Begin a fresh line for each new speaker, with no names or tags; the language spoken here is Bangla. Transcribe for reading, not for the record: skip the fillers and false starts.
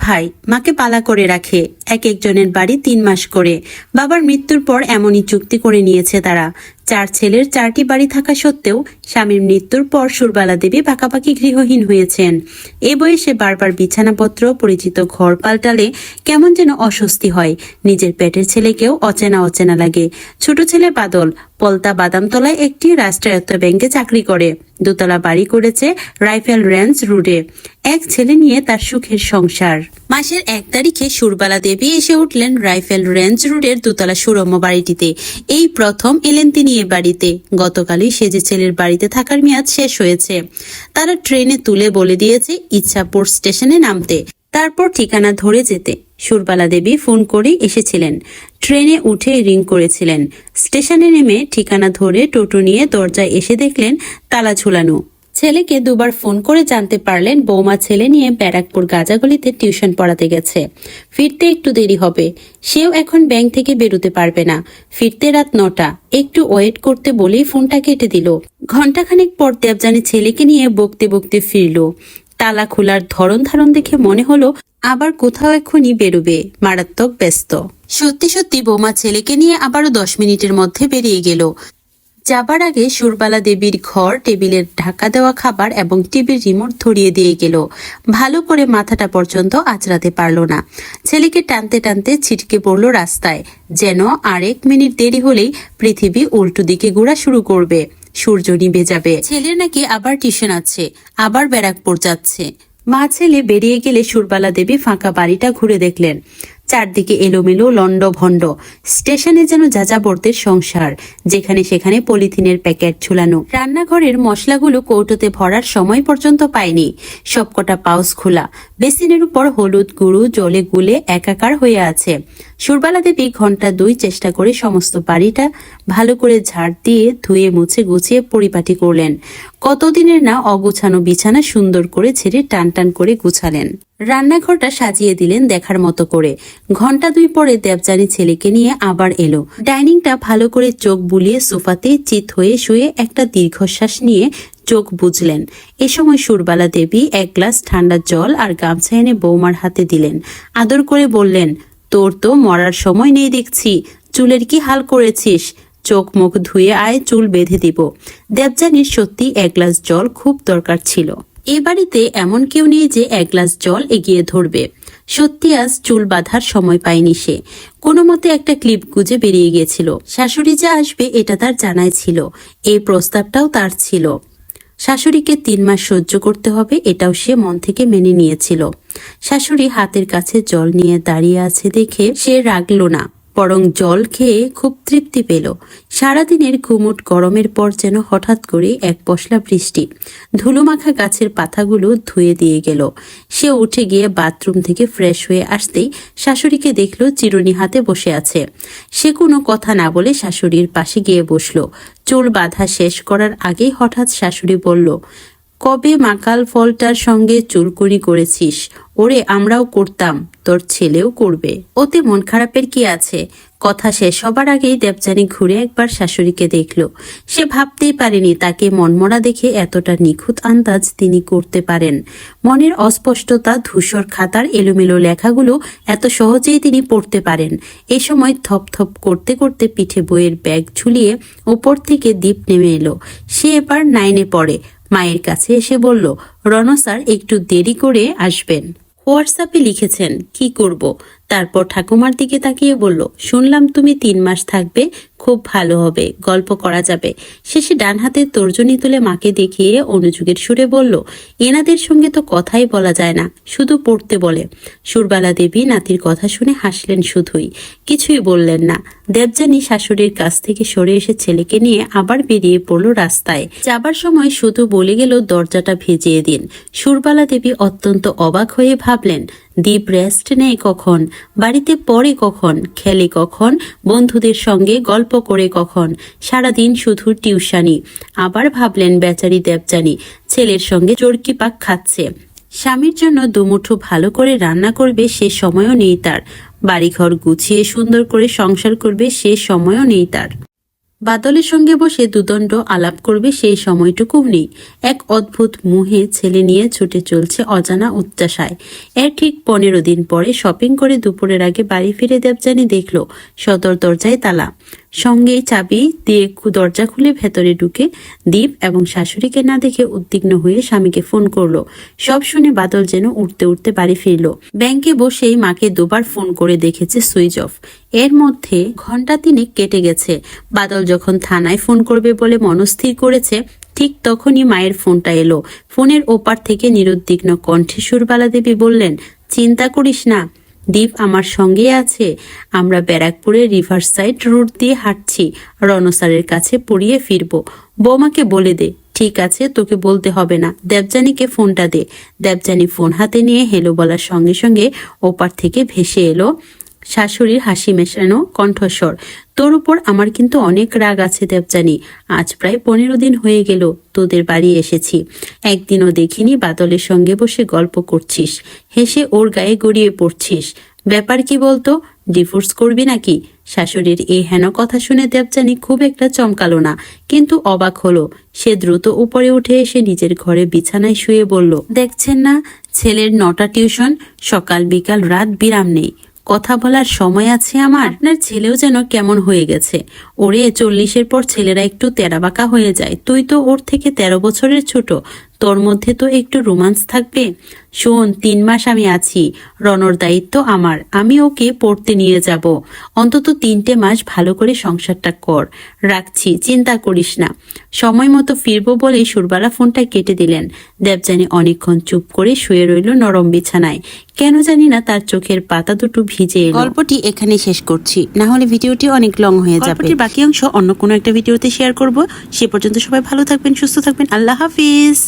ভাই মাকে পালা করে রাখে, এক একজনের বাড়ি 3 মাস করে। বাবার মৃত্যুর পর এমনই চুক্তি করে নিয়েছে তারা। 4 ছেলের 4টি বাড়ি থাকা সত্ত্বেও স্বামীর মৃত্যুর পর সুরবালা দেবী পাকাপাকি গৃহহীন হয়েছেন। এ বয়সে বারবার বিছানাপত্র, পরিচিত ঘর পাল্টালে কেমন যেন অস্বস্তি হয়। নিজের পেটের ছেলেকেও অচেনা অচেনা লাগে। ছোট ছেলে বাদল পলতা বাদামতলায় একটি রাষ্ট্রায়ত্ত ব্যাংকে চাকরি করে। দোতলা বাড়ি করেছে রাইফেল রেঞ্জ রোডে। এক ছেলে নিয়ে তার সুখের সংসার। মাসের 1 তারিখে সুরবালা দেবী এসে উঠলেন রাইফেল রেঞ্জ রোডের দোতলা সুরম্য বাড়িটিতে। এই প্রথম এলেন তিনি এ বাড়িতে। গতকালই সেজে ছেলের বাড়িতে থাকার মেয়াদ শেষ হয়েছে। তারা ট্রেনে তুলে বলে দিয়েছে ইচ্ছাপুর স্টেশনে নামতে, তারপর ঠিকানা ধরে যেতে। সুরবালা দেবী ফোন করে এসেছিলেন, ট্রেনে উঠে রিং করেছিলেন। স্টেশনে নেমে ঠিকানা ধরে টোটো নিয়ে দরজায় এসে দেখলেন তালা ঝুলানো। ছেলেকে 2বার ফোন করে জানতে পারলেন বৌমা ছেলে নিয়ে ব্যারাকপুর গাজাগলিতে টিউশন পড়াতে গেছে, ফিরতে একটু দেরি হবে। সেও এখন ব্যাংক থেকে বেরোতে পারবে না, ফিরতে রাত 9টা। একটু ওয়েট করতে বলেই ফোনটা কেটে দিল। ঘন্টাখানেক পর দেবযানী ছেলেকে নিয়ে বকতে বকতে ফিরল। তালা খোলার ধরন ধারণ দেখে মনে হলো আবার কোথাও এক্ষুনি বেরোবে। মারাত্মক ব্যস্ত। সত্যি সত্যি বৌমা ছেলেকে নিয়ে আবারও 10 মিনিটের মধ্যে বেরিয়ে গেল। যাবার আগে সুরবালা দেবীর ঘর, টেবিলের ঢাকা দেওয়া খাবার এবং টিভির রিমোট ধরিয়ে দিয়ে গেল। ভালো করে মাথাটা পর্যন্ত আঁচড়াতে পারল না। ছেলেকে টানতে টানতে ছিটকে পড়ল রাস্তায়, যেন আর 1 মিনিট দেরি হলেই পৃথিবী উল্টো দিকে ঘোরা শুরু করবে, সূর্য নিভে যাবে। ছেলের নাকি আবার টিউশন আছে, আবার ব্যারাকপুর যাচ্ছে। মা ছেলে বেরিয়ে গেলে সুরবালা দেবী ফাঁকা বাড়িটা ঘুরে দেখলেন। চারদিকে এলোমেলো লন্ডভন্ড, স্টেশনে যেন যাযাবরদের সংসার, যেখানে সেখানে পলিথিনের প্যাকেট ঝুলানো। রান্নাঘরের মশলাগুলো কৌটোতে ভরার সময় পর্যন্ত পায়নি, সবকটা পাউচ খোলা। বেসিনের উপর হলুদ গুঁড়ো জলে গুলে একাকার হয়ে আছে। সুরবালা দেবী ঘন্টা 2 চেষ্টা করে সমস্ত বাড়িটা ভালো করে ঝাড় দিয়ে ধুয়ে মুছে গুছিয়ে পরিপাটি করলেন। কতদিনের না অগুছানো বিছানা সুন্দর করে ছেড়ে টান টান করে গুছালেন। রান্নাঘরটা সাজিয়ে দিলেন দেখার মতো করে। ঘন্টা 2 পরে দেবযানী ছেলেকে নিয়ে আবার এলো। ডাইনিংটা ভালো করে চোখ বুলিয়ে সোফাতে চিত হয়ে শুয়ে একটা দীর্ঘশ্বাস নিয়ে চোখ বুঝলেন। এ সময় সুরবালা দেবী 1 গ্লাস ঠান্ডা জল আর গামছা এনে বৌমার হাতে দিলেন। আদর করে বললেন, তোর তো মরার সময় নেই দেখছি, চুলের কি হাল করেছিস? চোখ মুখ ধুয়ে আয়, চুল বেঁধে দিব। দেবযানীর সত্যি 1 গ্লাস জল খুব দরকার ছিল। এ বাড়িতে এমন কেউ নেই যে 1 গ্লাস জল এগিয়ে ধরবে। সত্যি আজ চুল বাঁধার সময় পায়নি সে। কোনো মতে একটা ক্লিপ গুজে বেরিয়ে গিয়েছিল। শাশুড়ি যে আসবে এটা তার জানাই ছিল, এই প্রস্তাবটাও তার ছিল। শাশুড়িকে 3 মাস সহ্য করতে হবে এটাও সে মন থেকে মেনে নিয়েছিল। শাশুড়ি হাতের কাছে জল নিয়ে দাঁড়িয়ে আছে দেখে সে রাগল না, বরং জল খেয়ে খুব তৃপ্তি পেল। সারাদিনের ঘুমুট গরমের পর যেন হঠাৎ করে এক পশলা বৃষ্টি ধুলোমাখা গাছের পাতাগুলো ধুয়ে দিয়ে গেল। সে উঠে গিয়ে বাথরুম থেকে ফ্রেশ হয়ে আসতেই শাশুড়িকে দেখলো চিরুনি হাতে বসে আছে। সে কোনো কথা না বলে শাশুড়ির পাশে গিয়ে বসলো। চুল বাঁধা শেষ করার আগেই হঠাৎ শাশুড়ি বলল, কবে মাকাল ফলটার সঙ্গে চুলকুনি করেছিস? ওরে আমরাও করতাম, তোর ছেলেও করবে, ওতে মন খারাপের কি আছে? কথা শেষ হবার আগেই দেবযানী ঘুরে একবার শাশুড়িকে দেখল। সে ভাবতেই পারেনি তাকে মনমরা দেখে এতটা নিখুঁত আন্দাজ তিনি করতে পারেন। মনের অস্পষ্টতা, ধূসর খাতার এলোমেলো লেখাগুলো এত সহজেই তিনি পড়তে পারেন। এ সময় থপ থপ করতে করতে পিঠে বইয়ের ব্যাগ ঝুলিয়ে উপর থেকে দীপ নেমে এলো। সে এবার 9-এ পড়ে। মায়ের কাছে এসে বলল, রণ স্যার একটু দেরি করে আসবেন। হোয়াটসঅ্যাপে লিখেছেন, কি করব? তারপর ঠাকুমার দিকে তাকিয়ে বলল, শুনলাম তুমি 3 মাস থাকবে, খুব ভালো হবে, গল্প করা যাবে। শেষে ডান হাতে তর্জনী তুলে মাকে দেখিয়ে অনুযোগের সুরে বলল, এনাদের সঙ্গে তো কথাই বলা যায় না, শুধু পড়তে বলে। সুরবালা দেবী নাতির কথা শুনে হাসলেন শুধুই, কিছুই বললেন না। দেবযানী শাশুড়ির কাছ থেকে সরে এসে ছেলেকে নিয়ে আবার বেরিয়ে পড়ল রাস্তায়। যাবার সময় শুধু বলে গেল, দরজাটা ভিজিয়ে দিন। সুরবালা দেবী অত্যন্ত অবাক হয়ে ভাবলেন, দীপ রেস্ট নেই কখন, বাড়িতে পড়ে কখন, খেলে কখন, বন্ধুদের সঙ্গে গল্প করে কখন, সারাদিন শুধু টিউশানি। আবার ভাবলেন বেচারি দেবযানী ছেলের সঙ্গে চরকি পাক খাচ্ছে। স্বামীর জন্য দুমুঠো ভালো করে রান্না করবে সে সময়ও নেই তার। বাড়িঘর গুছিয়ে সুন্দর করে সংসার করবে সে সময়ও নেই তার। বাদলের সঙ্গে বসে দুদণ্ড আলাপ করবে সেই সময়টুকু নেই। এক অদ্ভুত মোহে ছেলে নিয়ে ছুটে চলছে অজানা উচ্চাশায়। এর ঠিক 15 দিন পরে শপিং করে দুপুরের আগে বাড়ি ফিরে দেবযানী দেখল সদর দরজায় তালা, সঙ্গেই চাবি দিয়ে দরজা খুলে ভেতরে ঢুকে দীপ এবং শাশুড়িকে না দেখে উদ্বিগ্ন হয়ে স্বামীকে ফোন করলো। সব শুনে বাদল যেন উঠতে উঠতে বাড়ি ফিরল। ব্যাংকে বসেই মাকে দুবার ফোন করে দেখেছে সুইচ অফ। এর মধ্যে ঘন্টা 3 কেটে গেছে। বাদল যখন থানায় ফোন করবে বলে মনস্থির করেছে, ঠিক তখনই মায়ের ফোনটা এলো। ফোনের ওপার থেকে নিরুদ্বিগ্ন কণ্ঠে সুরবালা দেবী বললেন, চিন্তা করিস না, দীপ আমার সঙ্গে আছে। আমরা ব্যারাকপুরের রিভার সাইড রোড দিয়ে হাঁটছি, রণসারের কাছে পড়িয়ে ফিরবো। বৌমাকে বলে দে। ঠিক আছে, তোকে বলতে হবে না, দেবযানীকে ফোনটা দে। দেবযানী ফোন হাতে নিয়ে হেলো বলার সঙ্গে সঙ্গে ওপার থেকে ভেসে এলো শাশুড়ির হাসি মেশানো কণ্ঠস্বর। তোর উপর আমার কিন্তু অনেক রাগ আছে দেবযানী। আজ প্রায় 15 দিন হয়ে গেল তোদের বাড়ি এসেছি, একদিনও দেখিনি বাদলের সঙ্গে বসে গল্প করছিস, হেসে ওর গায়ে গড়িয়ে পড়ছিস। ব্যাপার কি বলতো, ডিভোর্স করবি নাকি? শাশুড়ির এই হেন কথা শুনে দেবযানী খুব একটা চমকালো না, কিন্তু অবাক হলো। সে দ্রুত উপরে উঠে এসে নিজের ঘরে বিছানায় শুয়ে বলল, দেখছেন না, ছেলের 9টা টিউশন, সকাল বিকাল রাত বিরাম নেই। কথা বলার সময় আছে আমার? আপনার ছেলেও যেন কেমন হয়ে গেছে। ওরে 40-এর পর ছেলেরা একটু তেরাবাঁকা হয়ে যায়। তুই তো ওর থেকে 13 বছরের ছোট, তোর মধ্যে তো একটু রোমান্স থাকবে। শোন, 3 মাস আমি আছি, রণর দায়িত্ব আমার। আমি ওকে পড়তে নিয়ে যাব। অন্তত 3টে মাস ভালো করে সংসারটা কর। রাখছি, চিন্তা করিস না। সময় মতো ফিরবো বলেই সুরবালা ফোনটা কেটে দিলেন। দেবযানী অনেকক্ষণ চুপ করে শুয়ে রইল নরম বিছানায়। কেন জানি না তার চোখের পাতা দুটো ভিজে এলো। গল্পটি এখানে শেষ করছি, না হলে ভিডিওটি অনেক লং হয়ে যাবে। গল্পটির বাকি অংশ অন্য কোনো একটা ভিডিওতে শেয়ার করব। সে পর্যন্ত সবাই ভালো থাকবেন, সুস্থ থাকবেন। আল্লাহ হাফিজ।